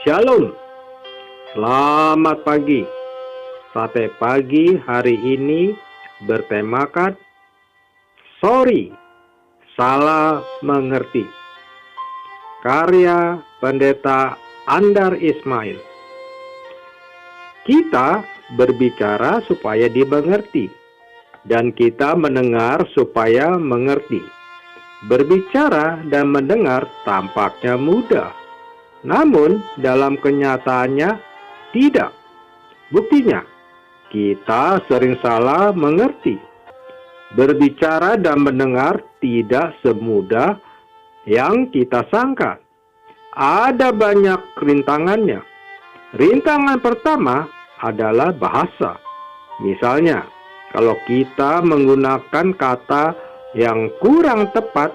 Shalom, selamat pagi. Sate pagi hari ini bertemakan Sorry, Salah Mengerti. Karya Pendeta Andar Ismail. Kita berbicara supaya dimengerti, dan kita mendengar supaya mengerti. Berbicara dan mendengar tampaknya mudah, namun dalam kenyataannya tidak. Buktinya, kita sering salah mengerti. Berbicara dan mendengar tidak semudah yang kita sangka. Ada banyak rintangannya. Rintangan pertama adalah bahasa. Misalnya, kalau kita menggunakan kata yang kurang tepat.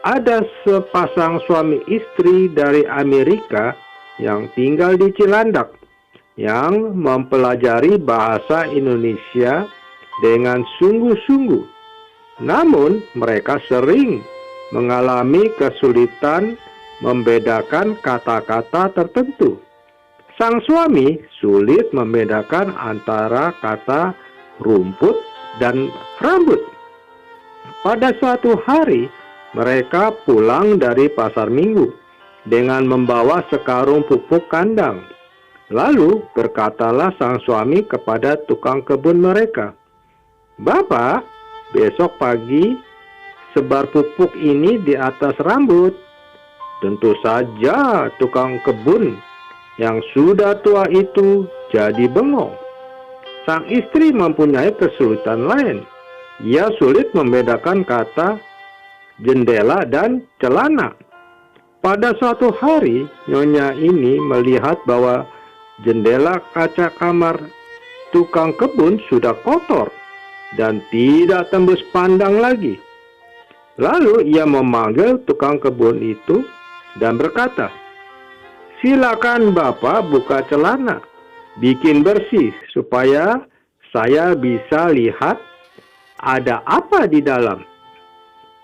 Ada sepasang suami istri dari Amerika yang tinggal di Cilandak yang mempelajari bahasa Indonesia dengan sungguh-sungguh. Namun mereka sering mengalami kesulitan membedakan kata-kata tertentu. Sang suami sulit membedakan antara kata rumput dan rambut. Pada suatu hari, mereka pulang dari pasar minggu dengan membawa sekarung pupuk kandang. Lalu berkatalah sang suami kepada tukang kebun mereka, "Bapak, besok pagi sebar pupuk ini di atas rambut." Tentu saja tukang kebun yang sudah tua itu jadi bengong. Sang istri mempunyai kesulitan lain. Ia sulit membedakan kata jendela dan celana. Pada suatu hari, nyonya ini melihat bahwa jendela kaca kamar tukang kebun sudah kotor dan tidak tembus pandang lagi. Lalu ia memanggil tukang kebun itu dan berkata, "Silakan Bapak buka celana, bikin bersih supaya saya bisa lihat ada apa di dalam."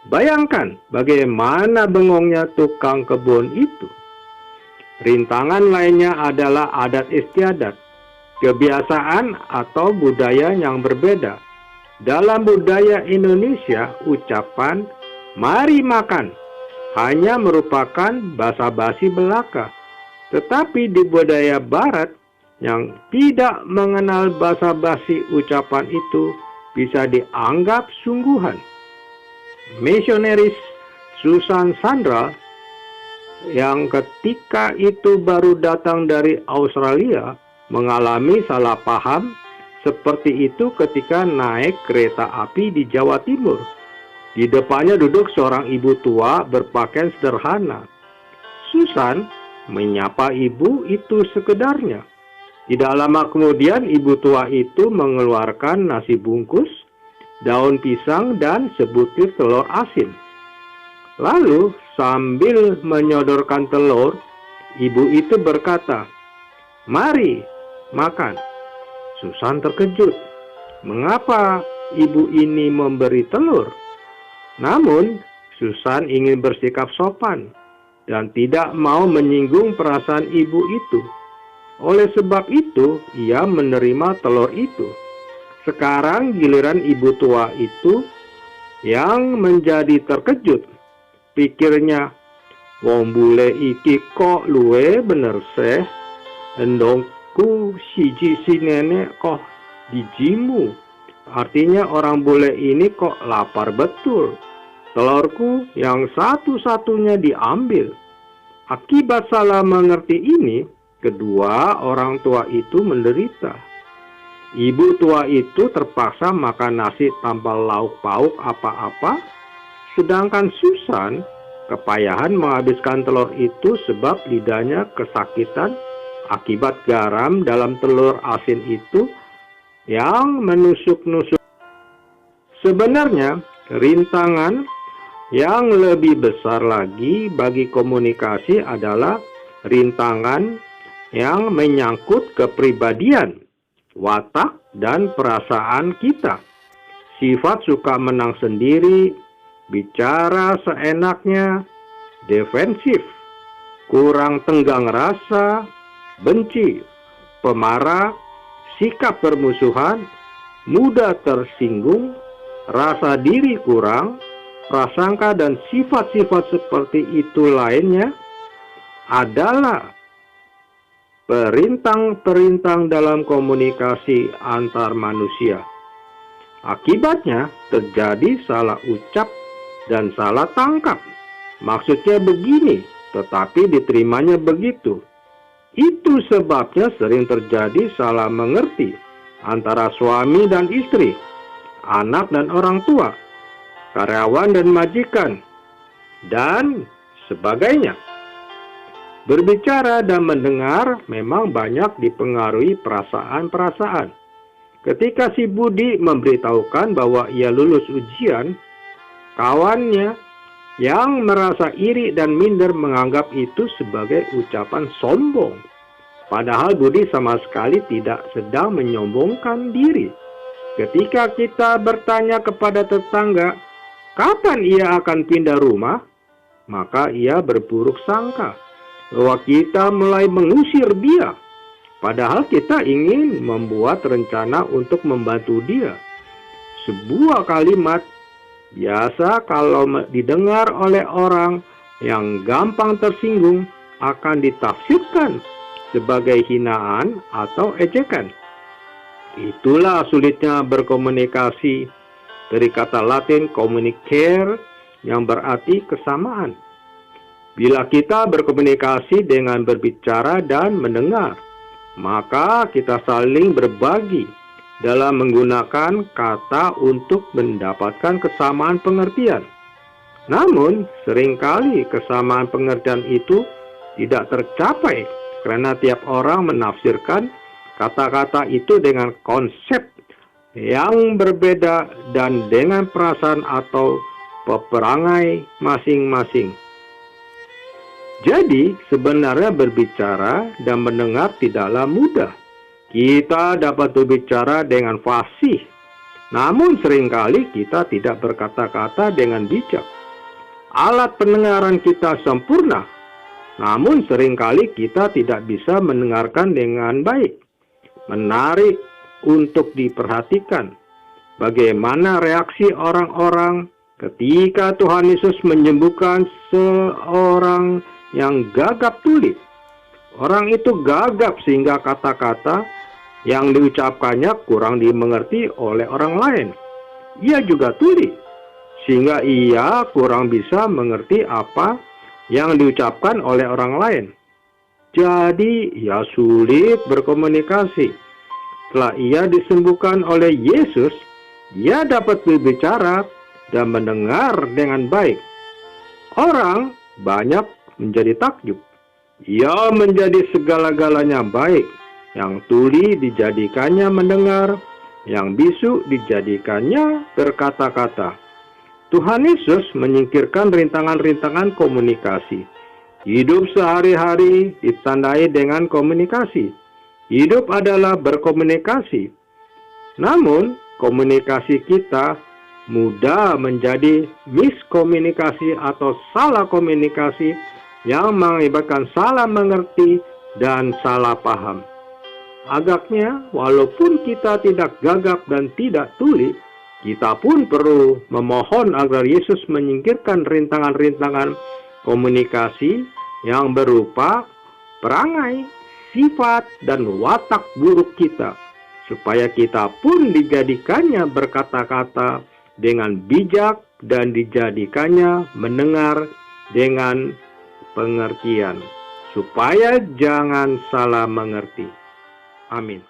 Bayangkan bagaimana bengongnya tukang kebun itu. Rintangan lainnya adalah adat istiadat, kebiasaan atau budaya yang berbeda. Dalam budaya Indonesia, ucapan "mari makan" hanya merupakan basa-basi belaka. Tetapi di budaya Barat yang tidak mengenal basa-basi, ucapan itu bisa dianggap sungguhan. Misionaris Susan Sandra yang ketika itu baru datang dari Australia mengalami salah paham seperti itu ketika naik kereta api di Jawa Timur. Di depannya duduk seorang ibu tua berpakaian sederhana. Susan menyapa ibu itu sekedarnya. Tidak lama kemudian ibu tua itu mengeluarkan nasi bungkus, daun pisang, dan sebutir telur asin. Lalu sambil menyodorkan telur, ibu itu berkata, "Mari makan." Susan terkejut. Mengapa ibu ini memberi telur? Namun Susan ingin bersikap sopan dan tidak mau menyinggung perasaan ibu itu. Oleh sebab itu, ia menerima telur itu. Sekarang giliran ibu tua itu yang menjadi terkejut. Pikirnya, "Wong bule iki kok luwe bener seh, endongku siji si nenek kok dijimu." Artinya orang bule ini kok lapar betul. Telurku yang satu-satunya diambil. Akibat salah mengerti ini, kedua orang tua itu menderita. Ibu tua itu terpaksa makan nasi tanpa lauk pauk apa-apa, sedangkan Susan kepayahan menghabiskan telur itu sebab lidahnya kesakitan akibat garam dalam telur asin itu yang menusuk-nusuk. Sebenarnya, rintangan yang lebih besar lagi bagi komunikasi adalah rintangan yang menyangkut kepribadian, watak, dan perasaan kita. Sifat suka menang sendiri, bicara seenaknya, defensif, kurang tenggang rasa, benci, pemarah, sikap permusuhan, mudah tersinggung, rasa diri kurang, prasangka dan sifat-sifat seperti itu lainnya adalah perintang-perintang dalam komunikasi antar manusia. Akibatnya terjadi salah ucap dan salah tangkap. Maksudnya begini, tetapi diterimanya begitu. Itu sebabnya sering terjadi salah mengerti antara suami dan istri, anak dan orang tua, karyawan dan majikan, dan sebagainya. Berbicara dan mendengar memang banyak dipengaruhi perasaan-perasaan. Ketika si Budi memberitahukan bahwa ia lulus ujian, kawannya yang merasa iri dan minder menganggap itu sebagai ucapan sombong. Padahal Budi sama sekali tidak sedang menyombongkan diri. Ketika kita bertanya kepada tetangga, kapan ia akan pindah rumah? Maka ia berburuk sangka bahwa kita mulai mengusir dia. Padahal kita ingin membuat rencana untuk membantu dia. Sebuah kalimat biasa kalau didengar oleh orang yang gampang tersinggung akan ditafsirkan sebagai hinaan atau ejekan. Itulah sulitnya berkomunikasi dari kata Latin communicare yang berarti kesamaan. Bila kita berkomunikasi dengan berbicara dan mendengar, maka kita saling berbagi dalam menggunakan kata untuk mendapatkan kesamaan pengertian. Namun, seringkali kesamaan pengertian itu tidak tercapai karena tiap orang menafsirkan kata-kata itu dengan konsep yang berbeda dan dengan perasaan atau peperangai masing-masing. Jadi, sebenarnya berbicara dan mendengar tidaklah mudah. Kita dapat berbicara dengan fasih, namun seringkali kita tidak berkata-kata dengan bijak. Alat pendengaran kita sempurna, namun seringkali kita tidak bisa mendengarkan dengan baik. Menarik untuk diperhatikan bagaimana reaksi orang-orang ketika Tuhan Yesus menyembuhkan seorang yang gagap tuli. Orang itu gagap sehingga kata-kata yang diucapkannya kurang dimengerti oleh orang lain. Ia juga tuli, sehingga ia kurang bisa mengerti apa yang diucapkan oleh orang lain. Jadi, ia sulit berkomunikasi. Setelah ia disembuhkan oleh Yesus, ia dapat berbicara dan mendengar dengan baik. Orang banyak menjadi takjub. Ia menjadi segala-galanya baik. Yang tuli dijadikannya mendengar, yang bisu dijadikannya berkata-kata. Tuhan Yesus menyingkirkan rintangan-rintangan komunikasi. Hidup sehari-hari ditandai dengan komunikasi. Hidup adalah berkomunikasi. Namun, komunikasi kita mudah menjadi miskomunikasi atau salah komunikasi yang mengakibatkan salah mengerti dan salah paham. Agaknya, walaupun kita tidak gagap dan tidak tuli, kita pun perlu memohon agar Yesus menyingkirkan rintangan-rintangan komunikasi yang berupa perangai, sifat, dan watak buruk kita, supaya kita pun dijadikannya berkata-kata dengan bijak dan dijadikannya mendengar dengan pengertian, supaya jangan salah mengerti. Amin.